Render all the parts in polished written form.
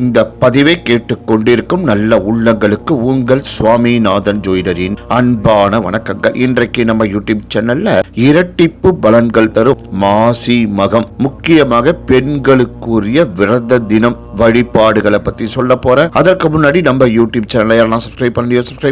இந்த பதிவை கேட்டுக்கொண்டிருக்கும் நல்ல உள்ளங்களுக்கு உங்கள் சுவாமிநாதன் ஜோதிடரின் அன்பான வணக்கங்கள். இன்றைக்கு நம்ம யூடியூப் சேனல்ல இரட்டிப்பு பலன்கள் தரும் மாசி மகம், முக்கியமாக பெண்களுக்குரிய விரத தினம் வழிபாடுகளை பத்தி சொல்ல போறேன். அதற்கு முன்னாடி நம்ம யூடியூப் சேனலை யாரெல்லாம் சப்ஸ்கிரைப்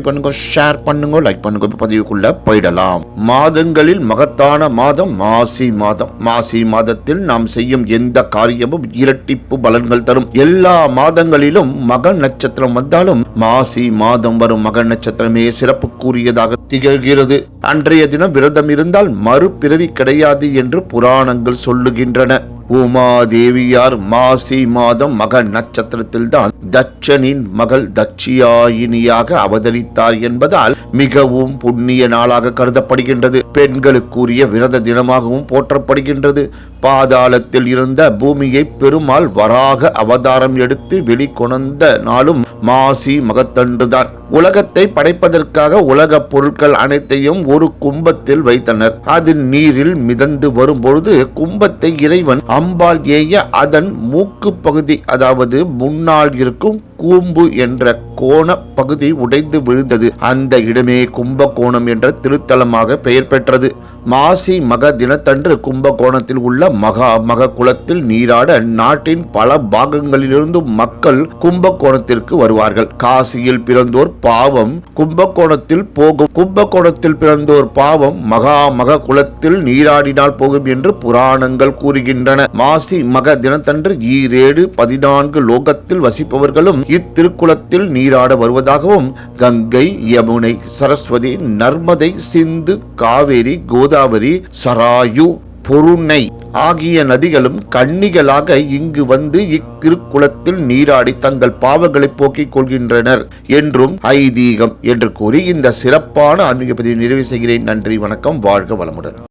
பண்ணுங்க, ஷேர் பண்ணுங்க, லைக் பண்ணுங்க. பதிவுக்குள்ள போயிடலாம். மாதங்களில் மகத்தான மாதம் மாசி மாதம். மாசி மாதத்தில் நாம் செய்யும் எந்த காரியமும் இரட்டிப்பு பலன்கள் தரும். எல்லா மாதங்களிலும் மக நட்சத்திரம் வந்தாலும் மாசி மாதம் வரும் மக நட்சத்திரமே சிறப்புக்குரியதாக திகழ்கிறது. அன்றைய தினம் விரதம் இருந்தால் மறுபிறவி கிடையாது என்று புராணங்கள் சொல்லுகின்றன. உமாதேவியார் மாசி மாதம் மக நட்சத்திரத்தில் தான் தட்சனின் மகள் தட்சியாயினியாக அவதரித்தார் என்பதால் மிகவும் புண்ணிய நாளாக கருதப்படுகின்றது. பெண்களுக்குரிய விரத தினமாகவும் போற்றப்படுகின்றது. பாதாளத்தில் இருந்த பூமியை பெருமாள் வராக அவதாரம் எடுத்து வெளிக்கொணர்ந்த நாளும் மாசி மகத்தன்றுதான். உலகத்தை படைப்பதற்காக உலக பொருட்கள் அனைத்தையும் ஒரு கும்பத்தில் வைத்தனர். அது நீரில் மிதந்து வரும்பொழுது கும்பத்தை இறைவன் அம்பாள் ஏய அதன் மூக்கு பகுதி, அதாவது முன்னால் இருக்கும் கூம்பு என்ற கோண பகுதி உடைந்து விழுந்தது. அந்த இடமே கும்பகோணம் என்ற திருத்தலமாக பெயர் பெற்றது. மாசி மக தினத்தன்று கும்பகோணத்தில் உள்ள மக குளத்தில் நீராட நாட்டின் பல பாகங்களிலிருந்து மக்கள் கும்பகோணத்திற்கு வருவார்கள். காசியில் பிறந்தோர் பாவம் கும்பகோணத்தில் போகும், கும்பகோணத்தில் பிறந்தோர் பாவம் மக குளத்தில் நீராடினால் போகும் என்று புராணங்கள் கூறுகின்றன. மாசி மக தினத்தன்று 14 லோகத்தில் வசிப்பவர்களும் இத்திருக்குளத்தில் நீராட வருவதாகவும் கங்கை, யமுனை, சரஸ்வதி, நர்மதை, சிந்து, காவேரி, கோதாவரி, சராயு, பொருணை ஆகிய நதிகளும் கன்னிகளாக இங்கு வந்து இத்திருக்குளத்தில் நீராடி தங்கள் பாவங்களை போக்கிக் கொள்கின்றனர் என்றும் ஐதீகம் என்று கூறி இந்த சிறப்பான ஆன்மீக பதிவை நிறைவு செய்கிறேன். நன்றி, வணக்கம், வாழ்க வளமுடன்.